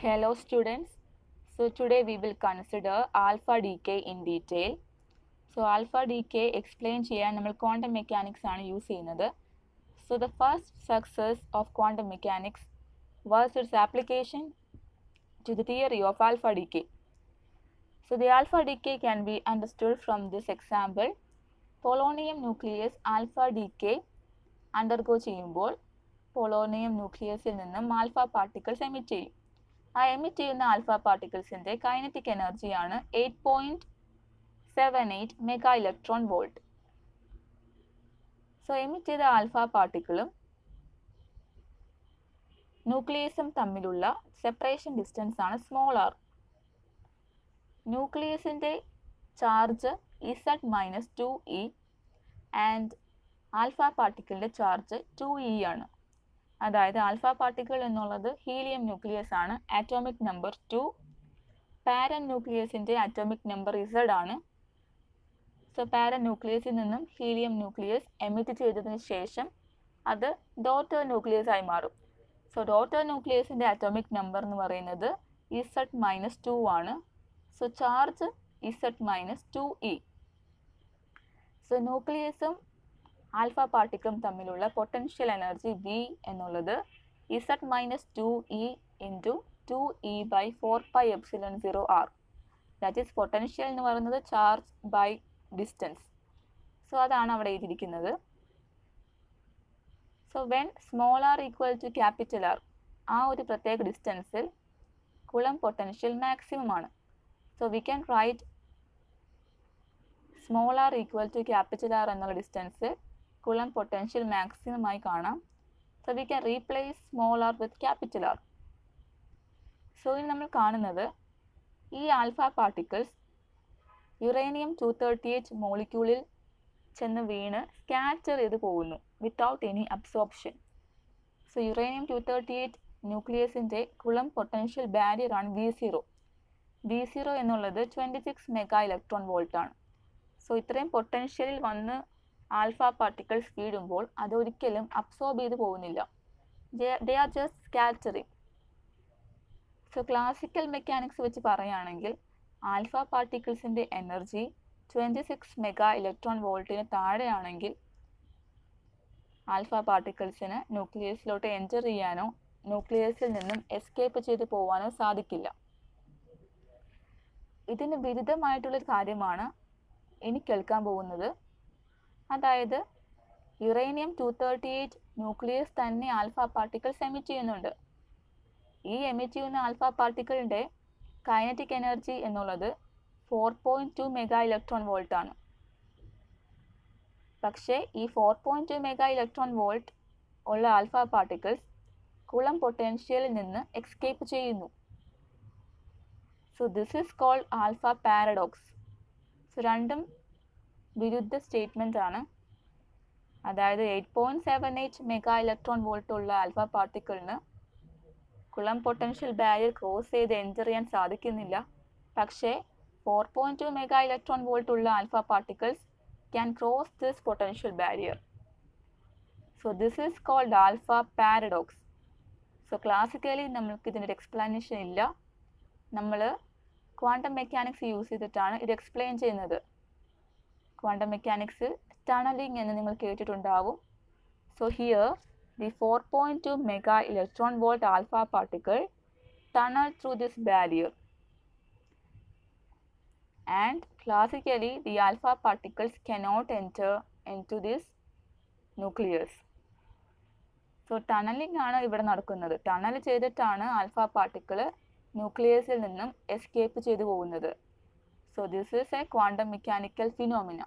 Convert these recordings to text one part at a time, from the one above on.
Hello students. So today we will consider alpha decay in detail. So alpha decay explain ചെയ്യാൻ നമ്മൾ quantum mechanics ആണ് use ചെയ്യുന്നത്. So the first success of quantum mechanics was its application to the theory of alpha decay. So the alpha decay can be understood from this example. Polonium nucleus alpha decay undergo ചെയ്യുമ്പോൾ polonium nucleusൽ നിന്നും alpha particles emit ചെയ്യും. ആ emit ചെയ്യുന്ന alpha പാർട്ടിക്കിൾസിൻ്റെ kinetic എനർജിയാണ് 8.78 mega electron volt. So emit ചെയ്ത alpha പാർട്ടിക്കിളും ന്യൂക്ലിയസും തമ്മിലുള്ള സെപ്പറേഷൻ ഡിസ്റ്റൻസ് ആണ് സ്മോൾ ആർ. ന്യൂക്ലിയസിൻ്റെ ചാർജ് Z-2e ആൻഡ് ആൽഫ പാർട്ടിക്കിളിൻ്റെ ചാർജ് 2e ആണ്. അതായത് ആൽഫ പാർട്ടിക്കിൾ എന്നുള്ളത് ഹീലിയം ന്യൂക്ലിയസ് ആണ്, ആറ്റോമിക് നമ്പർ 2. പാരൻ ന്യൂക്ലിയസിൻ്റെ ആറ്റോമിക് നമ്പർ Z ആണ്. സോ പാരൻ ന്യൂക്ലിയസിൽ നിന്നും ഹീലിയം ന്യൂക്ലിയസ് എമിറ്റ് ചെയ്തതിന് ശേഷം അത് ഡോട്ടർ ന്യൂക്ലിയസ് ആയി മാറും. സോ ഡോട്ടർ ന്യൂക്ലിയസിൻ്റെ ആറ്റോമിക് നമ്പർ എന്ന് പറയുന്നത് Z-2 ആണ്. So charge Z-2e. സോ ന്യൂക്ലിയസും ആൽഫ പാർട്ടിക്കിളും തമ്മിലുള്ള പൊട്ടൻഷ്യൽ എനർജി V എന്നുള്ളത് Z-2e into 2e/4πε0r. That is potential എന്ന് പറയുന്നത് ചാർജ് ബൈ ഡിസ്റ്റൻസ്. സോ അതാണ് അവിടെ എഴുതിയിരിക്കുന്നത്. So when small R equal to capital R, ആ ഒരു പ്രത്യേക ഡിസ്റ്റൻസിൽ കുളം പൊട്ടൻഷ്യൽ മാക്സിമം ആണ്. So we can write small R equal to capital R എന്നുള്ള ഡിസ്റ്റൻസിൽ കുളം പൊട്ടൻഷ്യൽ മാക്സിമം ആയി കാണാം. So we can replace small R with capital R. So ഇനി നമ്മൾ കാണുന്നത് ഈ ആൽഫ പാർട്ടിക്കിൾസ് യുറേനിയം 238 മോളിക്യൂളിൽ ചെന്ന് വീണ് സ്കാറ്റർ ചെയ്ത് പോകുന്നു without any absorption. So uranium 238 ന്യൂക്ലിയസിൻ്റെ കുളം പൊട്ടൻഷ്യൽ ബാരിയർ ആണ് V0. V0 എന്നുള്ളത് 26 മെഗാ ഇലക്ട്രോൺ വോൾട്ട് ആണ്. സോ ഇത്രയും പൊട്ടൻഷ്യലിൽ വന്ന് ആൽഫ പാർട്ടിക്കിൾസ് വീഴുമ്പോൾ അതൊരിക്കലും അബ്സോർബ് ചെയ്ത് പോകുന്നില്ല. They are just scattering. So classical mechanics വെച്ച് പറയുകയാണെങ്കിൽ ആൽഫ പാർട്ടിക്കിൾസിൻ്റെ എനർജി 26 മെഗാ ഇലക്ട്രോൺ വോൾട്ടിന് താഴെയാണെങ്കിൽ ആൽഫ പാർട്ടിക്കിൾസിന് ന്യൂക്ലിയസിലോട്ട് എൻറ്റർ ചെയ്യാനോ ന്യൂക്ലിയസിൽ നിന്നും എസ്കേപ്പ് ചെയ്ത് പോകാനോ സാധിക്കില്ല. ഇതിന് വിരുദ്ധമായിട്ടുള്ളൊരു കാര്യമാണ് ഇനി കേൾക്കാൻ പോകുന്നത്. അതായത് യുറേനിയം 238 ന്യൂക്ലിയസ് തന്നെ ആൽഫ പാർട്ടിക്കിൾസ് എമിറ്റ് ചെയ്യുന്നുണ്ട്. ഈ എമിറ്റ് ചെയ്യുന്ന ആൽഫ പാർട്ടിക്കിളിൻ്റെ കൈനറ്റിക് എനർജി എന്നുള്ളത് 4.2 മെഗാ ഇലക്ട്രോൺ വോൾട്ട് ആണ്. പക്ഷേ ഈ 4.2 മെഗാ ഇലക്ട്രോൺ വോൾട്ട് ഉള്ള ആൽഫ പാർട്ടിക്കിൾസ് കുളം പൊട്ടൻഷ്യലിൽ നിന്ന് എസ്കേപ്പ് ചെയ്യുന്നു. So this is called alpha paradox. So രണ്ടും വിരുദ്ധ സ്റ്റേറ്റ്മെൻ്റ് ആണ്. അതായത് 8.78 മെഗാ ഇലക്ട്രോൺ വോൾട്ട് ഉള്ള ആൽഫ പാർട്ടിക്കിളിന് കുളം പൊട്ടൻഷ്യൽ ബാരിയർ ക്രോസ് ചെയ്ത് എൻറ്റർ ചെയ്യാൻ സാധിക്കുന്നില്ല. പക്ഷേ 4.2 മെഗാ ഇലക്ട്രോൺ വോൾട്ട് ഉള്ള alpha particles can cross this potential barrier. So this is called alpha paradox. So classically നമ്മൾക്ക് ഇതിനൊരു എക്സ്പ്ലനേഷൻ ഇല്ല. നമ്മൾ ക്വാണ്ടം മെക്കാനിക്സ് യൂസ് ചെയ്തിട്ടാണ് ഇത് എക്സ്പ്ലെയിൻ ചെയ്യുന്നത്. ക്വാണ്ടം മെക്കാനിക്സിൽ ടണലിംഗ് എന്ന് നിങ്ങൾ കേട്ടിട്ടുണ്ടാവും. So here the 4.2 mega electron volt alpha particle tunnel through this barrier, and classically the alpha particles cannot enter into this nucleus. So tunneling ആണ് ഇവിടെ നടക്കുന്നത്. ടണൽ ചെയ്തിട്ടാണ് ആൽഫ പാർട്ടിക്കിൾ ന്യൂക്ലിയസിൽ നിന്നും എസ്കേപ്പ് ചെയ്തു പോകുന്നത്. So this is A quantum mechanical phenomena.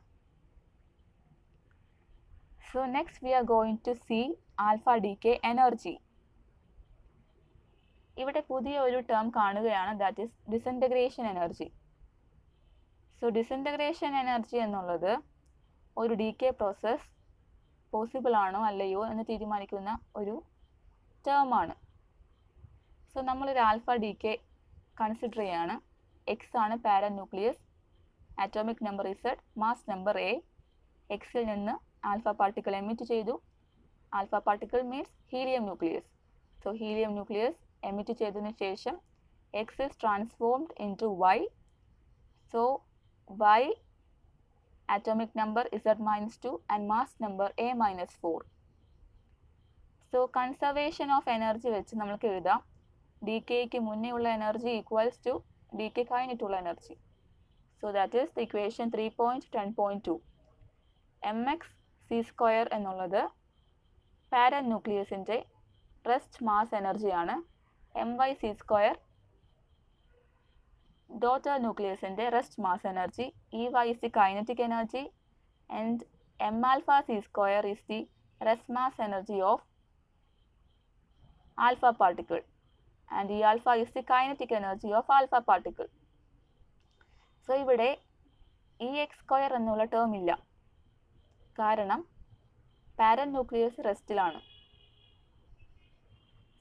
So next we are going to see alpha decay energy. ഇവിടെ പുതിയ ഒരു ടേം കാണുകയാണ്, that is disintegration energy. So disintegration energy എന്നുള്ളത് ഒരു ഡീകേ പ്രോസസ് പോസിബിൾ ആണോ അല്ലയോ എന്ന് തീരുമാനിക്കുന്ന ഒരു ടേമാണ്. സോ നമ്മളൊരു ആൽഫ ഡീകേ കൺസിഡർ ചെയ്യാണ്. എക്സ് ആണ് parent nucleus, atomic number Z, mass number A. എക്സിൽ നിന്ന് ആൽഫ പാർട്ടിക്കിൾ എമിറ്റ് ചെയ്തു. Alpha particle means helium nucleus. So helium nucleus emit ചെയ്തതിനു ശേഷം X is transformed into Y. So Y atomic number Z minus 2 and mass number A minus 4. So conservation of energy വെച്ച് നമുക്ക് എഴുതാം ഡികെയ്ക്ക് മുന്നേ ഉള്ള energy equals to decay കഴിഞ്ഞിട്ടുള്ള energy. So that is the equation 3.10.2. mx c square എന്നുള്ളത് parent ന്യൂക്ലിയസിൻ്റെ rest mass എനർജിയാണ്. my c square daughter nucleusന്റെ rest mass energy. Ey is the kinetic energy and m alpha c square is the rest mass energy of alpha particle and E alpha is the kinetic energy of alpha particle. So ഇവിടെ Ex square എന്നുള്ള term ഇല്ല, കാരണം parent nucleus റെസ്റ്റിലാണ്.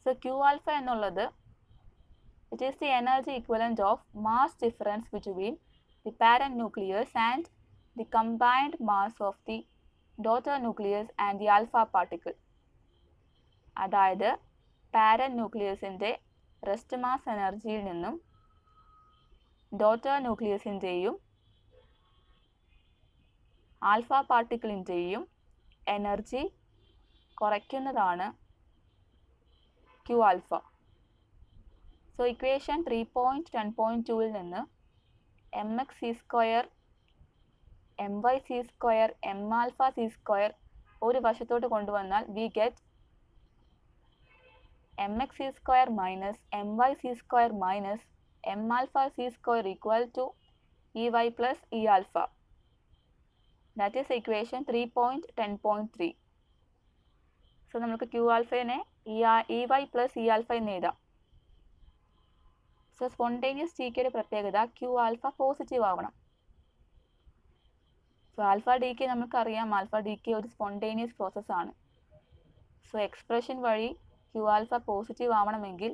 So Q alpha എന്നുള്ളത് it is the energy equivalent of mass difference between the parent nucleus and the combined mass of the daughter nucleus and the alpha particle. അതായത് parent ന്യൂക്ലിയസിൻ്റെ rest mass എനർജിയിൽ നിന്നും daughter ന്യൂക്ലിയസിൻ്റെയും alpha പാർട്ടിക്കിളിൻ്റെയും energy കുറയ്ക്കുന്നതാണ് Q alpha. So equation 3.10.2ൽ നിന്ന് mx c square my c square m alpha c square ഒരു വശത്തോട്ട് കൊണ്ടുവന്നാൽ we get mx c square minus my c square minus m alpha c square equal to Ey plus E alpha. That is equation 3.10.3. So നമുക്ക് Q ആൽഫയെ Ey plus E alpha എന്ന് എഴുതാം. So spontaneous ടിക്കയുടെ പ്രത്യേകത Q alpha positive ആവണം. So alpha D K നമുക്കറിയാം, alpha D K ഒരു spontaneous പ്രോസസ്സാണ്. So expression വഴി Q ആൽഫ പോസിറ്റീവ് ആവണമെങ്കിൽ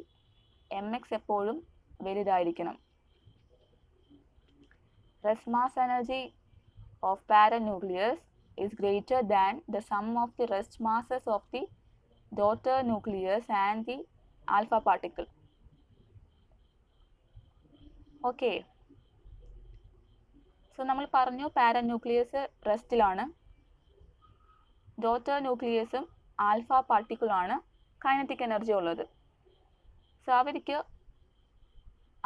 mx എപ്പോഴും വലുതായിരിക്കണം. Rest mass energy of parent nucleus is greater than the sum of the rest masses of the daughter nucleus and the alpha particle. Okay. So നമ്മൾ പറഞ്ഞു parent nucleus റെസ്റ്റിലാണ്, daughter ന്യൂക്ലിയസും alpha പാർട്ടിക്കിളാണ് kinetic energy ഉള്ളത്. So അവർക്ക്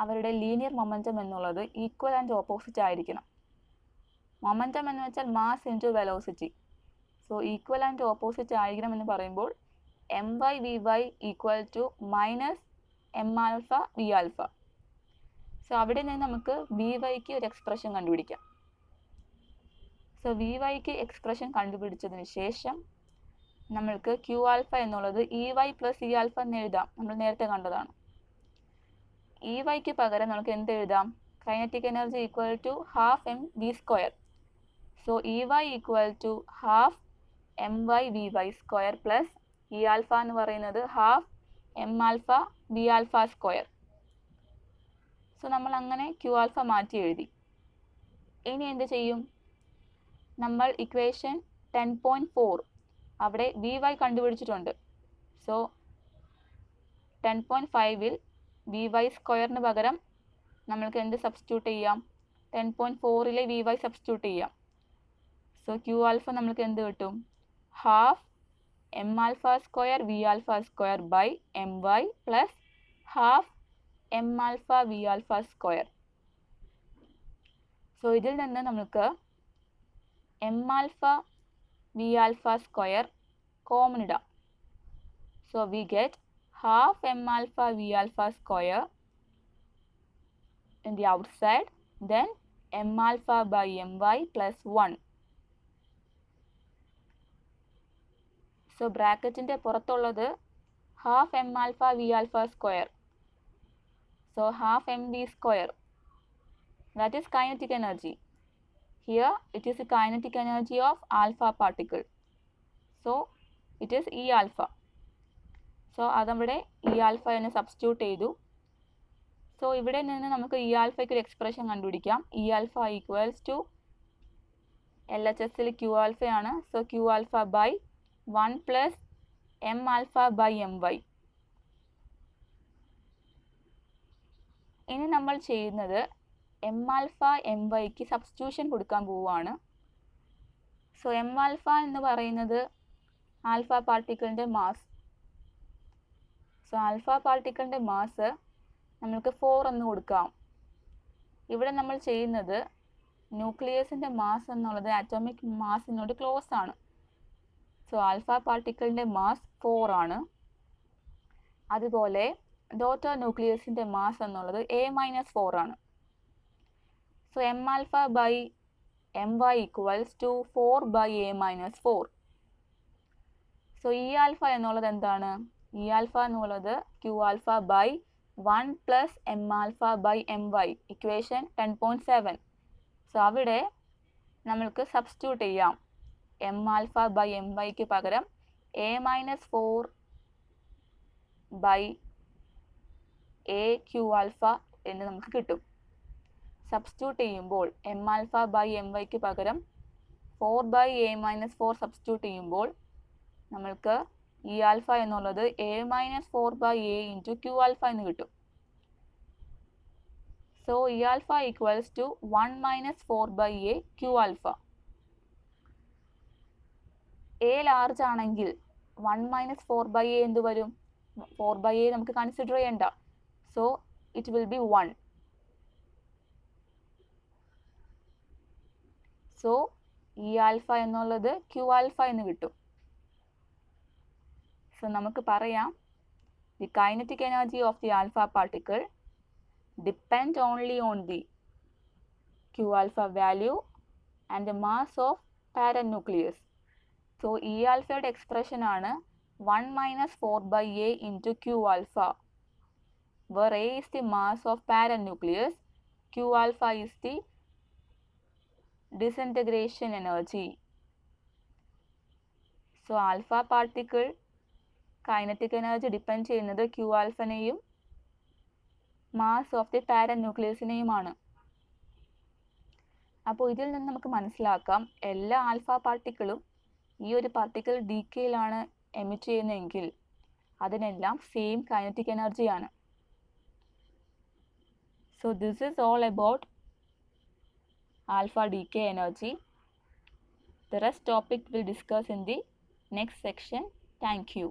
അവരുടെ linear momentum എന്നുള്ളത് equal and opposite ആയിരിക്കണം. മൊമെൻറ്റം എന്ന് വെച്ചാൽ mass into velocity. So equal and opposite ആയിരിക്കണം എന്ന് പറയുമ്പോൾ my vy equal to minus m alpha v alpha. So അവിടെ നിന്ന് നമുക്ക് വി വൈക്ക് ഒരു എക്സ്പ്രഷൻ കണ്ടുപിടിക്കാം. സോ വി വൈക്ക് എക്സ്പ്രഷൻ കണ്ടുപിടിച്ചതിന് ശേഷം നമ്മൾക്ക് Q ആൽഫ എന്നുള്ളത് Ey പ്ലസ് E ആൽഫ എന്ന് എഴുതാം. നമ്മൾ നേരത്തെ കണ്ടതാണ്. Eyക്ക് പകരം നമുക്ക് എന്ത് എഴുതാം? Kinetic energy equal to half M V square. So Ey equal to half my vy square plus E alpha എന്ന് പറയുന്നത് half m alpha v alpha square. So നമ്മൾ അങ്ങനെ Q ആൽഫ മാറ്റി എഴുതി. ഇനി എന്ത് ചെയ്യും? നമ്മൾ ഇക്വേഷൻ 10.4 അവിടെ Vy കണ്ടുപിടിച്ചിട്ടുണ്ട്. സോ 10.5ൽ Vy സ്ക്വയറിന് പകരം നമ്മൾക്ക് എന്ത് സബ്സ്റ്റിറ്റ്യൂട്ട് ചെയ്യാം? 10.4ലെ Vy സബ്സ്റ്റിറ്റ്യൂട്ട് ചെയ്യാം. സോ Q ആൽഫ നമ്മൾക്ക് എന്ത് കിട്ടും? Half m alpha square v alpha square by my plus half m alpha v alpha square. So ഇതിൽ നിന്ന് നമുക്ക് m alpha v alpha square common ഇടാം. So we get half m alpha v alpha square in the outside, then m alpha by my plus 1. So ബ്രാക്കറ്റിൻ്റെ പുറത്തുള്ളത് half m alpha v alpha square. So half mv square, that is kinetic energy. Here it is the kinetic energy of alpha particle. So it is E alpha. So അതവിടെ E alpha എന്ന് substitute ചെയ്തു. So ഇവിടെ നിന്ന് നമുക്ക് E alpha ക്ക് ഒരു expression കണ്ടുപിടിക്കാം. E alpha equals to LHSൽ Q alpha ആണ്. So Q alpha by 1 plus m alpha by my. ഇനി നമ്മൾ ചെയ്യുന്നത് എം ആൽഫ എം വൈക്ക് സബ്സ്റ്റിറ്റ്യൂഷൻ കൊടുക്കാൻ പോവുകയാണ്. സോ എം ആൽഫ എന്ന് പറയുന്നത് ആൽഫ പാർട്ടിക്കിളിൻ്റെ മാസ്. സോ ആൽഫ പാർട്ടിക്കിളിൻ്റെ മാസ് നമ്മൾക്ക് 4 എന്ന് കൊടുക്കാം. ഇവിടെ നമ്മൾ ചെയ്യുന്നത് ന്യൂക്ലിയസിൻ്റെ മാസ് എന്നുള്ളത് ആറ്റോമിക് മാസിനോട് ക്ലോസ് ആണ്. സോ ആൽഫ പാർട്ടിക്കിളിൻ്റെ മാസ് 4 ആണ്. അതുപോലെ ഡോട്ടർ ന്യൂക്ലിയസിൻ്റെ മാസ് എന്നുള്ളത് A-4 ആണ്. So M alpha by M Y equals to 4/A-4. So E alpha എന്നുള്ളത് എന്താണ്? ഇ ആൽഫ എന്നുള്ളത് Q alpha by 1 plus M alpha by M Y, equation 10.7. So അവിടെ നമ്മൾക്ക് സബ്സ്റ്റിറ്റ്യൂട്ട് ചെയ്യാം. എം ആൽഫ ബൈ എം വൈക്ക് പകരം A-4 by A Q alpha എന്ന് നമുക്ക് കിട്ടും. സബ്സ്റ്റിറ്റ്യൂട്ട് ചെയ്യുമ്പോൾ എം ആൽഫ ബൈ എം വൈക്ക് പകരം 4/A-4 സബ്സ്റ്റിറ്റ്യൂട്ട് ചെയ്യുമ്പോൾ നമ്മൾക്ക് ഇ ആൽഫ എന്നുള്ളത് A-4/A ഇൻറ്റു ക്യു ആൽഫ എന്ന് കിട്ടും. So E alpha equals to 1 - 4/A Q alpha. A large ആണെങ്കിൽ 1 - 4/A എന്ത് വരും? 4/A നമുക്ക് കൺസിഡർ ചെയ്യണ്ട. So it will be 1. So E alpha എന്നുള്ളത് ക്യു ആൽഫ എന്ന് കിട്ടും. സോ നമുക്ക് പറയാം the kinetic energy of the alpha particle depend only on the Q alpha value and the mass of parent nucleus. So E ആൽഫയുടെ expression ആണ് 1 - 4/A into Q alpha, where A is the mass of parent nucleus, Q alpha is the disintegration energy. So alpha particle kinetic energy depend ചെയ്യുന്നത് Q alpha-നെയും mass of the parent nucleus-നെയുമാണ്. അപ്പോൾ ഇതിൽ നിന്ന് നമുക്ക് മനസ്സിലാക്കാം എല്ലാ alpha പാർട്ടിക്കിളും ഈ ഒരു പാർട്ടിക്കിൾ ഡീക്കേയിലാണ് എമിറ്റ് ചെയ്യുന്നതെങ്കിൽ അതിനെല്ലാം സെയിം കൈനറ്റിക് എനർജിയാണ്. So this is all about alpha decay energy. The rest topic we'll discuss in the next section. Thank you.